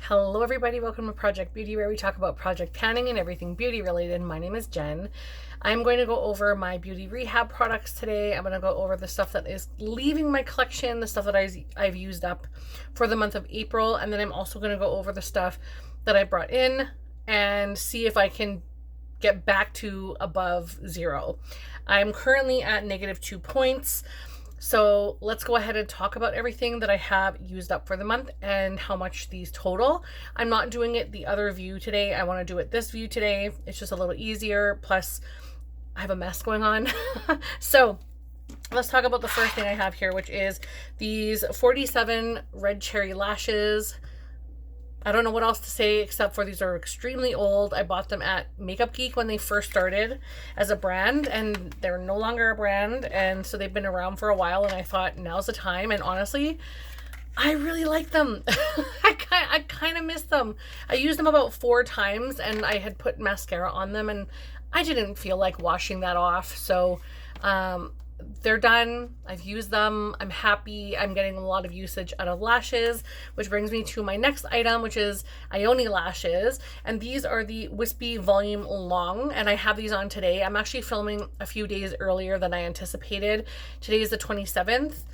Hello everybody, welcome to Project Beauty, where we talk about project planning and everything beauty related. My name is Jen. I'm going to go over my beauty rehab products today. I'm going to go over the stuff that is leaving my collection, the stuff that I've used up for the month of April, and then I'm also going to go over the stuff that I brought in and see if I can get back to above zero. I'm currently at -2 points. So let's go ahead and talk about everything that I have used up for the month and how much these total. I'm not doing it the other view today. I want to do it this view today. It's just a little easier. Plus, I have a mess going on. So let's talk about the first thing I have here, which is these 47 red cherry lashes. I don't know what else to say except for these are extremely old. I bought them at Makeup Geek when they first started as a brand, and they're no longer a brand, and so they've been around for a while, and I thought now's the time. And honestly, I really like them. I kind of miss them. I used them about 4 times, and I had put mascara on them, and I didn't feel like washing that off. So they're done. I've used them. I'm happy. I'm getting a lot of usage out of lashes, which brings me to my next item, which is Ioni lashes. And these are the Wispy Volume Long, and I have these on today. I'm actually filming a few days earlier than I anticipated. Today is the 27th,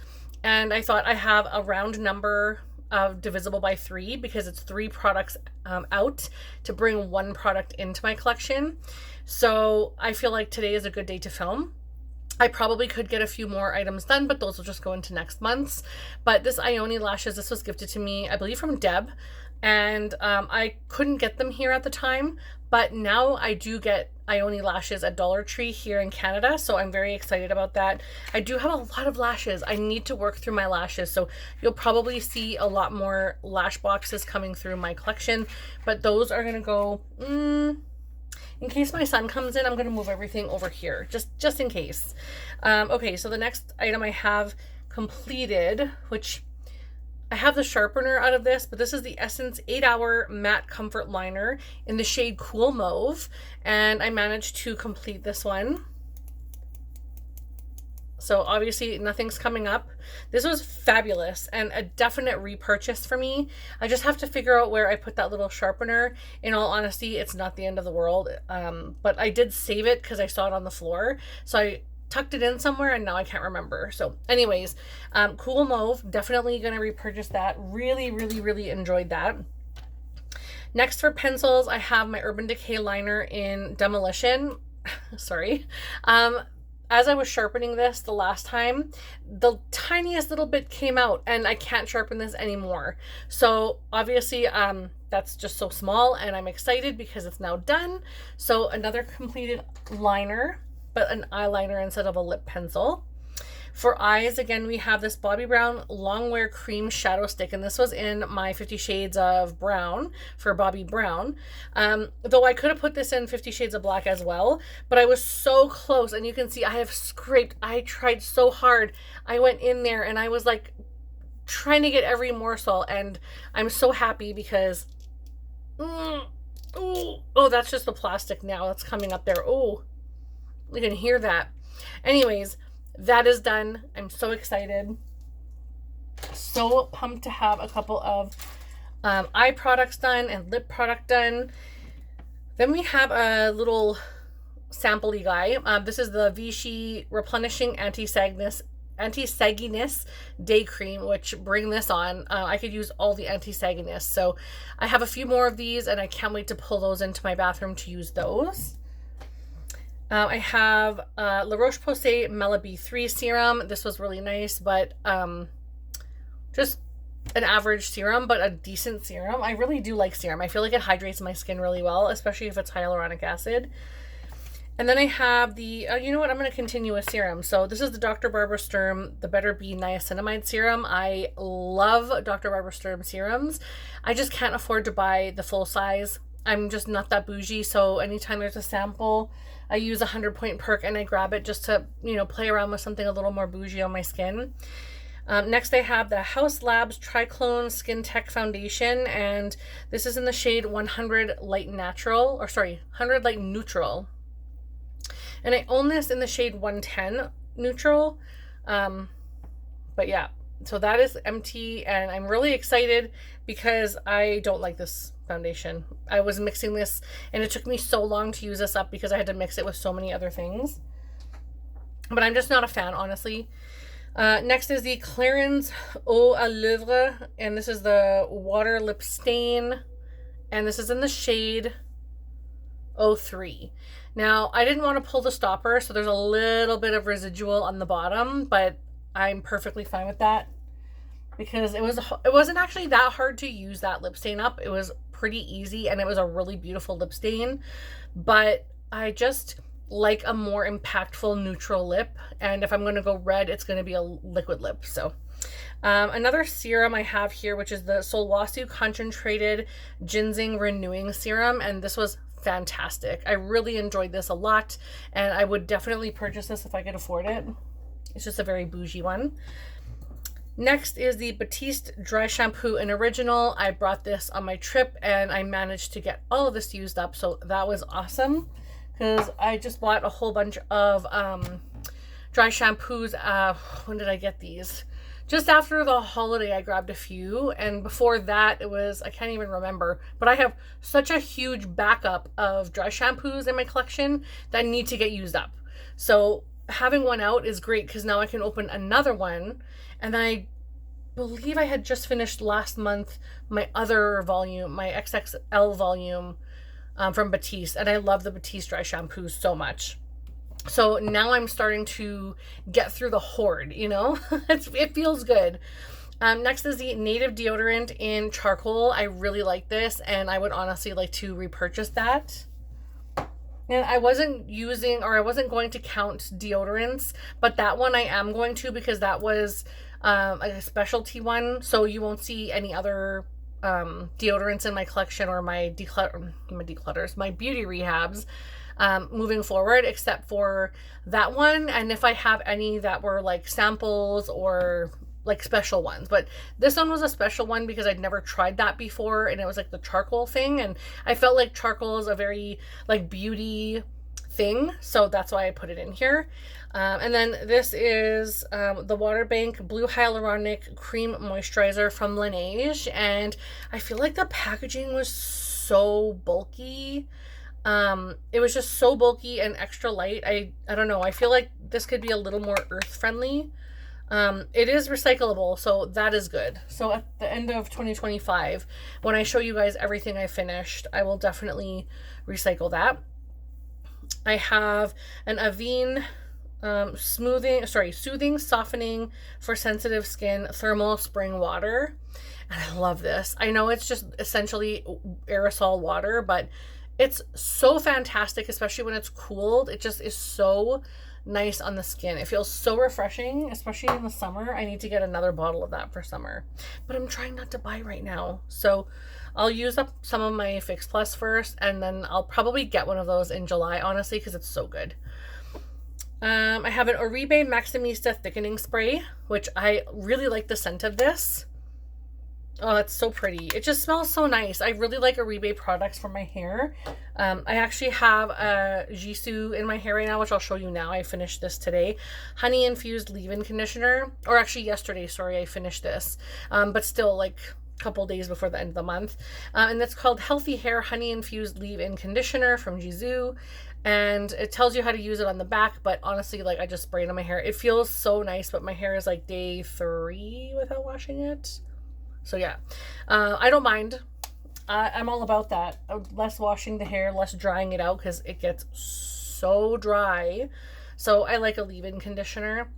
and I thought I have a round number of divisible by 3 because it's 3 products out to bring 1 product into my collection. So I feel like today is a good day to film. I probably could get a few more items done, but those will just go into next month's. But this Ioni lashes, this was gifted to me, I believe, from Deb. And I couldn't get them here at the time, but now I do get Ioni lashes at Dollar Tree here in Canada, so I'm very excited about that. I do have a lot of lashes. I need to work through my lashes, so you'll probably see a lot more lash boxes coming through my collection, but those are going to go... in case my son comes in, I'm going to move everything over here, just in case. Okay, so the next item I have completed, which I have the sharpener out of this, but this is the Essence 8-Hour Matte Comfort Liner in the shade Cool Mauve, and I managed to complete this one. So obviously nothing's coming up. This was fabulous and a definite repurchase for me. I just have to figure out where I put that little sharpener. In all honesty, it's not the end of the world. But I did save it because I saw it on the floor. So I tucked it in somewhere and now I can't remember. So anyways, Cool Mauve, definitely going to repurchase that. Really enjoyed that. Next for pencils, I have my Urban Decay liner in Demolition. Sorry. As I was sharpening this the last time, the tiniest little bit came out and I can't sharpen this anymore. So obviously that's just so small, and I'm excited because it's now done. So another completed liner, but an eyeliner instead of a lip pencil. For eyes, again, we have this Bobbi Brown Longwear Cream Shadow Stick, and this was in my 50 Shades of Brown for Bobbi Brown. Though I could have put this in 50 Shades of Black as well, but I was so close, and you can see I have scraped. I tried so hard. I went in there, and I was like trying to get every morsel, and I'm so happy because... oh, that's just the plastic now that's coming up there. Oh, you can hear that. Anyways, that is done. I'm so excited. So pumped to have a couple of eye products done and lip product done. Then we have a little sample-y guy. This is the Vichy Replenishing Anti-Sagginess Day Cream, which bring this on. I could use all the anti-sagginess. So I have a few more of these and I can't wait to pull those into my bathroom to use those. I have La Roche-Posay Mela B3 serum. This was really nice, but just an average serum, but a decent serum. I really do like serum. I feel like it hydrates my skin really well, especially if it's hyaluronic acid. And then I have the, you know what, I'm going to continue with serum. So this is the Dr. Barbara Sturm, the Better Be Niacinamide Serum. I love Dr. Barbara Sturm serums. I just can't afford to buy the full size. I'm just not that bougie, so anytime there's a sample, I use a 100-point perk and I grab it just to, you know, play around with something a little more bougie on my skin. Next I have the Haus Labs Triclone Skin Tech Foundation, and this is in the shade 100 Light Natural, or sorry, 100 Light Neutral. And I own this in the shade 110 Neutral. But yeah, so that is empty, and I'm really excited because I don't like this foundation. I was mixing this and it took me so long to use this up because I had to mix it with so many other things. But I'm just not a fan, honestly. Next is the Clarins Eau à Lèvres, and this is the Water Lip Stain, and this is in the shade 03. Now, I didn't want to pull the stopper, so there's a little bit of residual on the bottom, but I'm perfectly fine with that because it wasn't actually that hard to use that lip stain up. It was pretty easy, and it was a really beautiful lip stain, but I just like a more impactful neutral lip, and if I'm going to go red, it's going to be a liquid lip. So another serum I have here, which is the Solwasu Concentrated Ginseng Renewing Serum, and this was fantastic. I really enjoyed this a lot, and I would definitely purchase this if I could afford it. It's just a very bougie one. Next is the Batiste Dry Shampoo in Original. I brought this on my trip, and I managed to get all of this used up, so that was awesome. Because I just bought a whole bunch of dry shampoos. When did I get these? Just after the holiday, I grabbed a few. And before that, it was, I can't even remember. But I have such a huge backup of dry shampoos in my collection that need to get used up. So having one out is great because now I can open another one. And then I believe I had just finished last month my other volume, my XXL volume, from Batiste, and I love the Batiste dry shampoos so much. So now I'm starting to get through the hoard, you know. It feels good. Next is the Native Deodorant in Charcoal. I really like this, and I would honestly like to repurchase that. And I wasn't going to count deodorants, but that one I am going to, because that was a specialty one, so you won't see any other deodorants in my collection or my beauty rehabs moving forward, except for that one, and if I have any that were like samples or like special ones. But this one was a special one because I'd never tried that before, and it was like the charcoal thing, and I felt like charcoal is a very like beauty thing, so that's why I put it in here. And then this is the Waterbank Blue Hyaluronic Cream Moisturizer from Laneige, and I feel like the packaging was so bulky. It was just so bulky and extra light. I don't know, I feel like this could be a little more earth friendly. It is recyclable, so that is good. So at the end of 2025, when I show you guys everything I finished, I will definitely recycle that. I have an Avene soothing, softening for sensitive skin thermal spring water, and I love this. I know it's just essentially aerosol water, but it's so fantastic, especially when it's cooled. It just is so nice on the skin. It feels so refreshing, especially in the summer. I need to get another bottle of that for summer, but I'm trying not to buy right now, so I'll use up some of my Fix Plus first, and then I'll probably get one of those in July, honestly, because it's so good. I have an Oribe Maximista Thickening Spray, which I really like the scent of this. Oh, it's so pretty. It just smells so nice. I really like Oribe products for my hair. I actually have a Jisoo in my hair right now, which I'll show you now. I finished this today. Honey infused leave-in conditioner, or actually yesterday, sorry, I finished this. But still, like couple days before the end of the month, and it's called Healthy Hair Honey Infused Leave-In Conditioner from Jisoo, and it tells you how to use it on the back, but honestly, like, I just spray it on my hair. It feels so nice, but my hair is like day 3 without washing it, so yeah. I don't mind. I'm all about that. Less washing the hair, less drying it out, because it gets so dry, so I like a leave-in conditioner.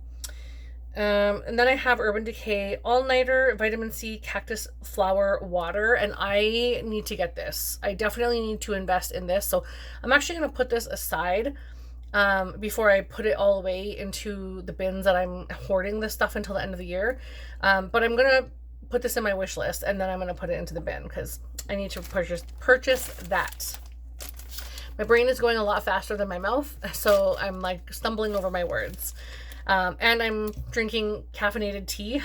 And then I have Urban Decay All-Nighter Vitamin C Cactus Flower Water, and I need to get this. I definitely need to invest in this, so I'm actually going to put this aside before I put it all away into the bins that I'm hoarding this stuff until the end of the year. But I'm going to put this in my wish list, and then I'm going to put it into the bin because I need to purchase that. My brain is going a lot faster than my mouth, so I'm like stumbling over my words. And I'm drinking caffeinated tea.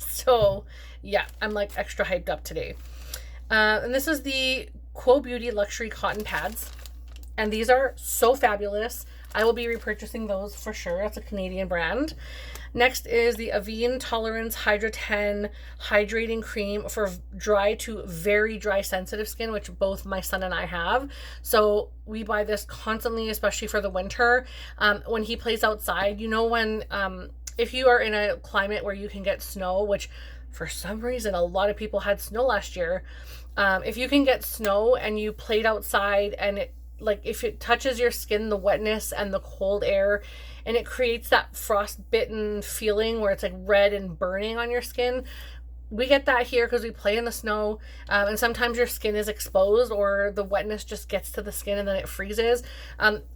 So yeah, I'm like extra hyped up today. And this is the Quo Beauty Luxury Cotton Pads. And these are so fabulous. I will be repurchasing those for sure. That's a Canadian brand. Next is the Avene Tolerance Hydra 10 Hydrating Cream for dry to very dry sensitive skin, which both my son and I have. So we buy this constantly, especially for the winter. When he plays outside, you know, when if you are in a climate where you can get snow, which for some reason a lot of people had snow last year, if you can get snow and you played outside and it, like, if it touches your skin, the wetness and the cold air, and it creates that frostbitten feeling where it's like red and burning on your skin. We get that here because we play in the snow, and sometimes your skin is exposed or the wetness just gets to the skin and then it freezes.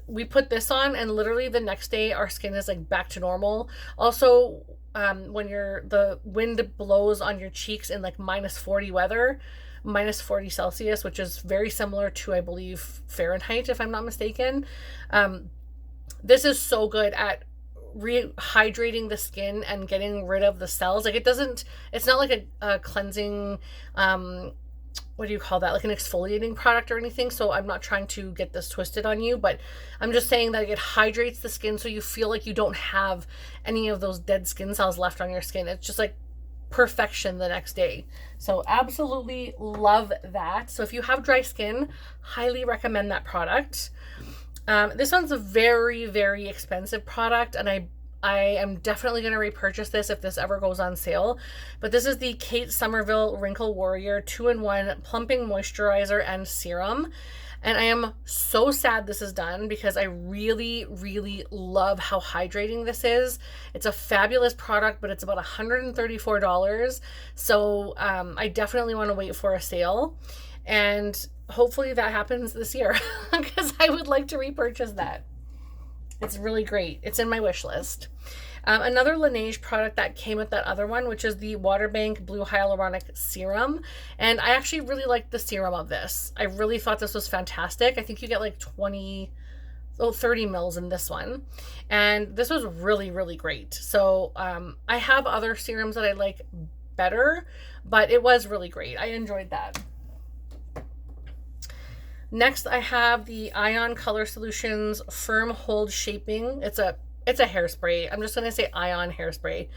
We put this on and literally the next day our skin is like back to normal. Also, when the wind blows on your cheeks in like -40 weather, -40 Celsius, which is very similar to, I believe, Fahrenheit, if I'm not mistaken. This is so good at rehydrating the skin and getting rid of the cells. Like, it's not like a cleansing, what do you call that? Like an exfoliating product or anything. So I'm not trying to get this twisted on you, but I'm just saying that it hydrates the skin so you feel like you don't have any of those dead skin cells left on your skin. It's just like perfection the next day. So absolutely love that. So if you have dry skin, highly recommend that product. This one's a very, very expensive product, and I am definitely going to repurchase this if this ever goes on sale. But this is the Kate Somerville Wrinkle Warrior 2-in-1 Plumping Moisturizer and Serum. And I am so sad this is done because I really, really love how hydrating this is. It's a fabulous product, but it's about $134. So I definitely want to wait for a sale. And hopefully that happens this year because I would like to repurchase that. It's really great. It's in my wish list. Another Laneige product that came with that other one, which is the Waterbank Blue Hyaluronic Serum. And I actually really liked the serum of this. I really thought this was fantastic. I think you get like 30 mils in this one. And this was really, really great. So I have other serums that I like better, but it was really great. I enjoyed that. Next, I have the Ion Color Solutions Firm Hold Shaping. It's a hairspray. I'm just going to say Ion hairspray.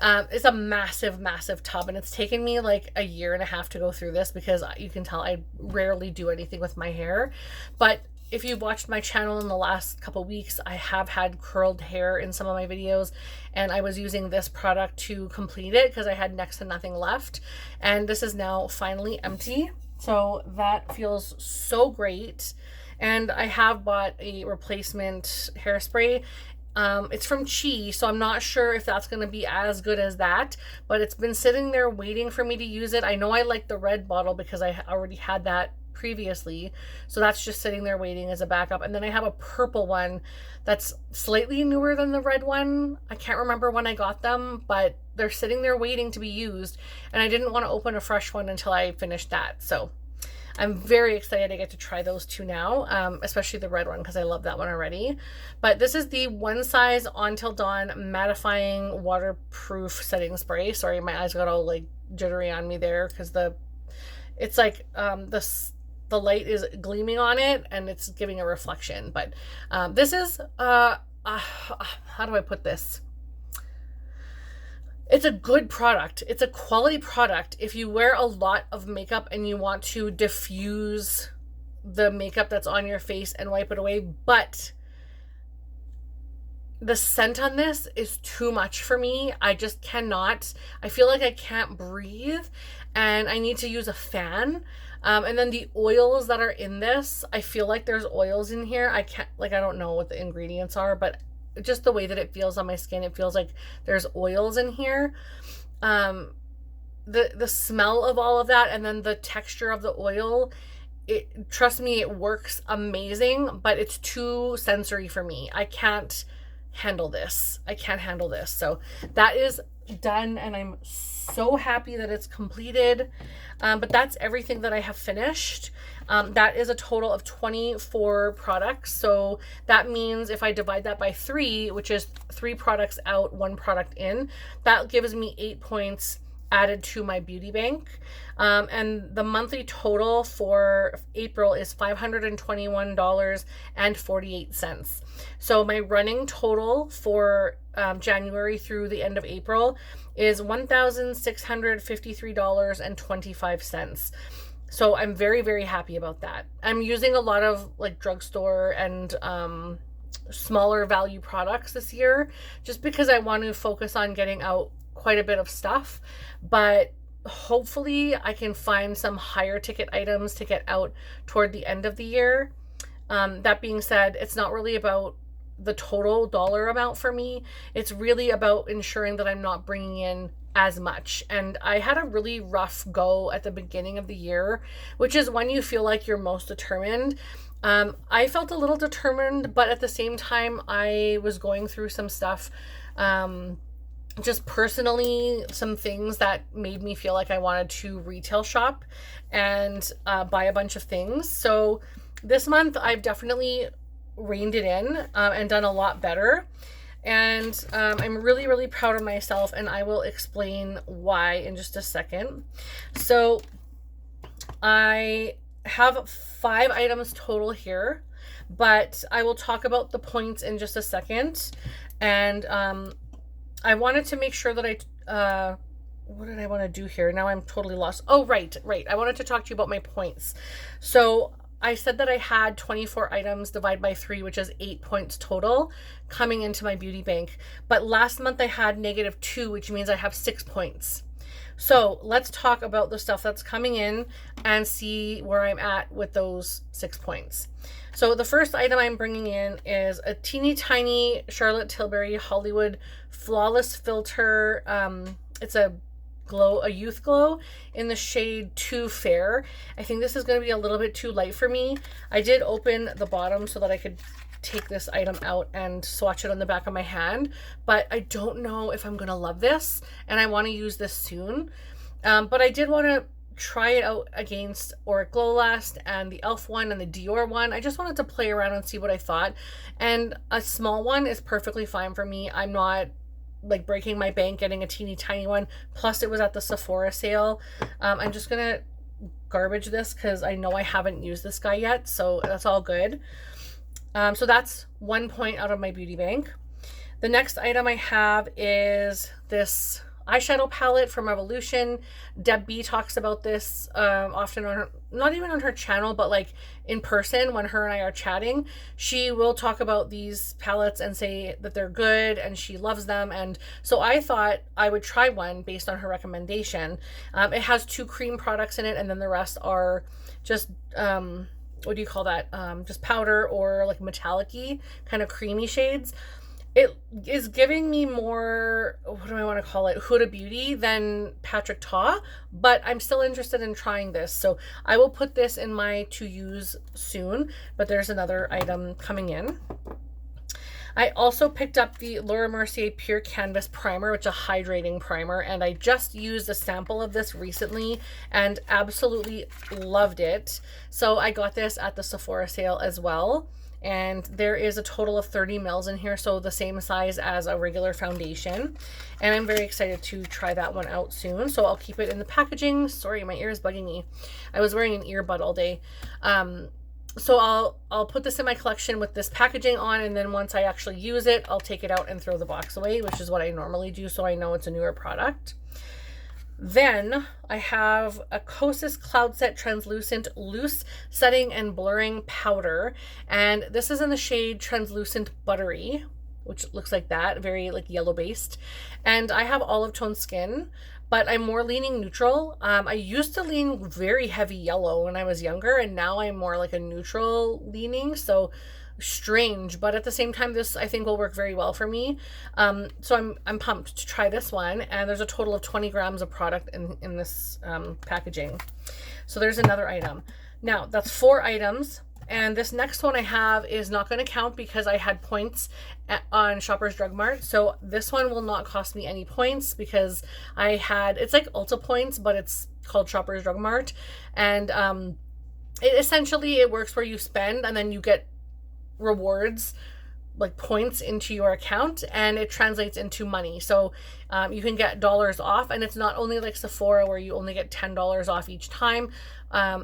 It's a massive, massive tub, and it's taken me like a year and a half to go through this because you can tell I rarely do anything with my hair. But if you've watched my channel in the last couple weeks, I have had curled hair in some of my videos, and I was using this product to complete it because I had next to nothing left. And this is now finally empty. So that feels so great. And I have bought a replacement hairspray. It's from Chi, so I'm not sure if that's going to be as good as that, but it's been sitting there waiting for me to use it. I know I like the red bottle because I already had that previously, so that's just sitting there waiting as a backup. And then I have a purple one that's slightly newer than the red one. I can't remember when I got them, but they're sitting there waiting to be used, and I didn't want to open a fresh one until I finished that. So I'm very excited to get to try those two now, especially the red one because I love that one already. But this is the One Size Until Dawn Mattifying Waterproof Setting Spray. Sorry, my eyes got all like jittery on me there because it's like the light is gleaming on it and it's giving a reflection. But this is how do I put this? It's a good product. It's a quality product. If you wear a lot of makeup and you want to diffuse the makeup that's on your face and wipe it away, but the scent on this is too much for me. I just cannot. I feel like I can't breathe and I need to use a fan. And then the oils that are in this, I feel like there's oils in here. I don't know what the ingredients are, but just the way that it feels on my skin, it feels like there's oils in here. The smell of all of that and then the texture of the oil, trust me, it works amazing, but it's too sensory for me. I can't handle this. So that is done, and I'm so happy that it's completed. But that's everything that I have finished. That is a total of 24 products. So that means if I divide that by 3, which is 3 products out, 1 product in, that gives me 8 points added to my beauty bank. And the monthly total for April is $521.48. So my running total for January through the end of April is $1,653.25. So I'm very, very happy about that. I'm using a lot of like drugstore and smaller value products this year just because I want to focus on getting out quite a bit of stuff, but hopefully I can find some higher ticket items to get out toward the end of the year. That being said, it's not really about the total dollar amount for me. It's really about ensuring that I'm not bringing in as much. And I had a really rough go at the beginning of the year, which is when you feel like you're most determined. I felt a little determined, but at the same time, I was going through some stuff, just personally, some things that made me feel like I wanted to retail shop and buy a bunch of things. So this month, I've definitely reined it in and done a lot better. And I'm really, really proud of myself, and I will explain why in just a second. So I have 5 items total here, but I will talk about the points in just a second. And I wanted to make sure that what did I want to do here? Now I'm totally lost. Oh, right. I wanted to talk to you about my points. So I said that I had 24 items divided by 3, which is 8 points total coming into my beauty bank. But last month I had -2, which means I have 6 points. So let's talk about the stuff that's coming in and see where I'm at with those 6 points. So the first item I'm bringing in is a teeny tiny Charlotte Tilbury Hollywood Flawless Filter. It's a youth glow in the shade Too Fair. I think this is going to be a little bit too light for me. I did open the bottom so that I could take this item out and swatch it on the back of my hand, but I don't know if I'm going to love this, and I want to use this soon. But I did want to try it out against Auric Glow Last and the e.l.f. one and the Dior one. I just wanted to play around and see what I thought, and a small one is perfectly fine for me. I'm not like breaking my bank getting a teeny tiny one, plus it was at the Sephora sale. I'm just gonna garbage this because I know I haven't used this guy yet, so that's all good. So that's 1 point out of my beauty bank. The next item I have is this eyeshadow palette from Revolution. Deb B talks about this often on her, not even on her channel, but like in person when her and I are chatting. She will talk about these palettes and say that they're good and she loves them. And so I thought I would try one based on her recommendation. It has 2 cream products in it, and then the rest are just what do you call that? Just powder or like metallic-y kind of creamy shades. It is giving me more, what do I want to call it, Huda Beauty than Patrick Ta, but I'm still interested in trying this. So I will put this in my to use soon, but there's another item coming in. I also picked up the Laura Mercier Pure Canvas Primer, which is a hydrating primer, and I just used a sample of this recently and absolutely loved it. So I got this at the Sephora sale as well. And there is a total of 30 mils in here, so the same size as a regular foundation. And I'm very excited to try that one out soon. So I'll keep it in the packaging. Sorry, my ear is bugging me. I was wearing an earbud all day. So I'll put this in my collection with this packaging on, and then once I actually use it, I'll take it out and throw the box away, which is what I normally do, so I know it's a newer product. Then I have a Kosas Cloud Set Translucent Loose Setting and Blurring Powder. And this is in the shade Translucent Buttery, which looks like that, very like yellow based. And I have olive tone skin, but I'm more leaning neutral. I used to lean very heavy yellow when I was younger, and now I'm more like a neutral leaning. So strange, but at the same time, this I think will work very well for me. So I'm pumped to try this one, and there's a total of 20 grams of product in this packaging. So there's another item. Now that's 4 items, and this next one I have is not going to count because I had points on Shoppers Drug Mart. So this one will not cost me any points because I had, it's like Ulta points, but it's called Shoppers Drug Mart, and it essentially it works where you spend and then you get rewards like points into your account, and it translates into money. So you can get dollars off, and it's not only like Sephora where you only get $10 off each time,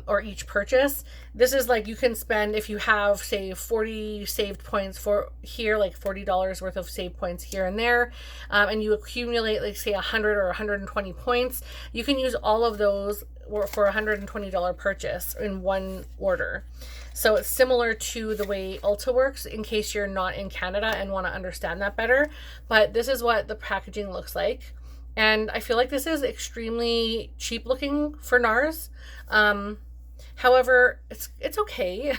or each purchase. This is like you can spend, if you have say 40 saved points for here, like $40 worth of saved points here and there, and you accumulate like say 100 or 120 points, you can use all of those for a $120 purchase in one order. So it's similar to the way Ulta works, in case you're not in Canada and want to understand that better. But this is what the packaging looks like. And I feel like this is extremely cheap looking for NARS. However, it's okay.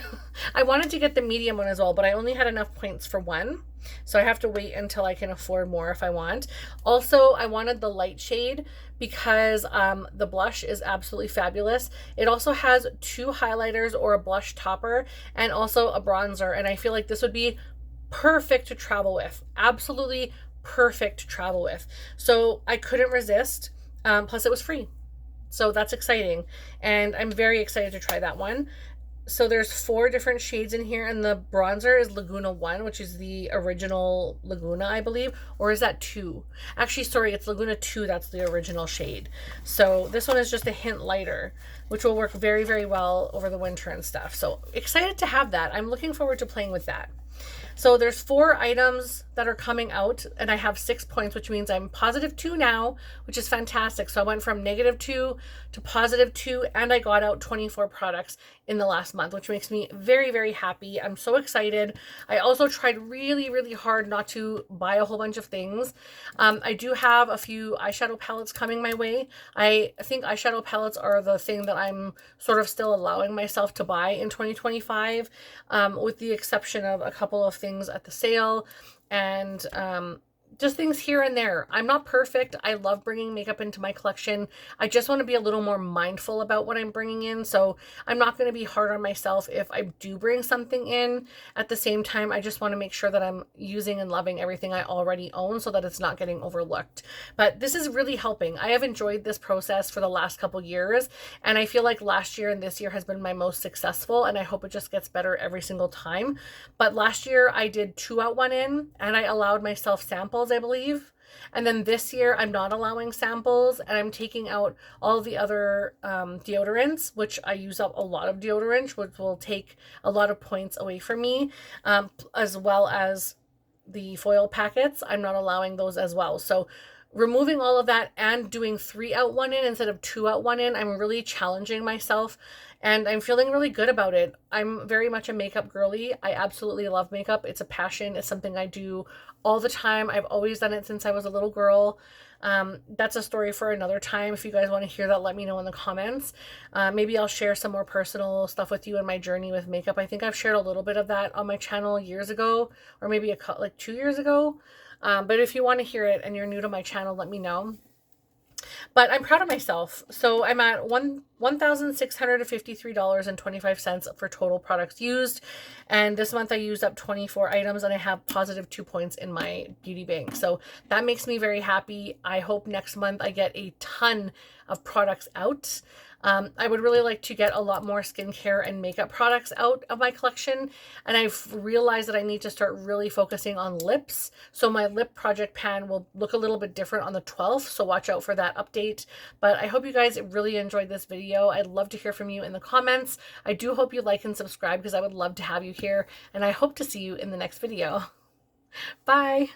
I wanted to get the medium one as well, but I only had enough points for one. So I have to wait until I can afford more if I want. Also, I wanted the light shade because the blush is absolutely fabulous. It also has 2 highlighters or a blush topper and also a bronzer. And I feel like this would be perfect to travel with. Absolutely perfect to travel with. So I couldn't resist. Plus it was free. So that's exciting. And I'm very excited to try that one. So there's 4 different shades in here, and the bronzer is Laguna 1, which is the original Laguna, I believe. Or is that 2? Actually, sorry, it's Laguna 2. That's the original shade. So this one is just a hint lighter, which will work very, very well over the winter and stuff. So excited to have that. I'm looking forward to playing with that. So there's 4 items that are coming out, and I have 6 points, which means I'm +2 now, which is fantastic. So I went from -2 to +2, and I got out 24 products in the last month, which makes me very, very happy. I'm so excited. I also tried really, really hard not to buy a whole bunch of things. I do have a few eyeshadow palettes coming my way. I think eyeshadow palettes are the thing that I'm sort of still allowing myself to buy in 2025, with the exception of a couple of things at the sale and just things here and there. I'm not perfect. I love bringing makeup into my collection. I just want to be a little more mindful about what I'm bringing in. So I'm not going to be hard on myself if I do bring something in. At the same time, I just want to make sure that I'm using and loving everything I already own so that it's not getting overlooked. But this is really helping. I have enjoyed this process for the last couple years, and I feel like last year and this year has been my most successful, and I hope it just gets better every single time. But last year I did 2 out 1 in, and I allowed myself samples, I believe. And then this year I'm not allowing samples, and I'm taking out all the other deodorants, which I use up a lot of deodorant, which will take a lot of points away from me, as well as the foil packets. I'm not allowing those as well. So removing all of that and doing 3 out 1 in instead of 2 out 1 in, I'm really challenging myself, and I'm feeling really good about it. I'm very much a makeup girly. I absolutely love makeup. It's a passion. It's something I do all the time. I've always done it since I was a little girl. That's a story for another time. If you guys want to hear that, let me know in the comments. Maybe I'll share some more personal stuff with you in my journey with makeup. I think I've shared a little bit of that on my channel years ago, or maybe like 2 years ago. But if you want to hear it and you're new to my channel, let me know. But I'm proud of myself. So I'm at $1,653.25 for total products used. And this month I used up 24 items, and I have +2 points in my beauty bank. So that makes me very happy. I hope next month I get a ton of products out. I would really like to get a lot more skincare and makeup products out of my collection, and I've realized that I need to start really focusing on lips. So my lip project pan will look a little bit different on the 12th, so watch out for that update. But I hope you guys really enjoyed this video. I'd love to hear from you in the comments. I do hope you like and subscribe because I would love to have you here, and I hope to see you in the next video. Bye!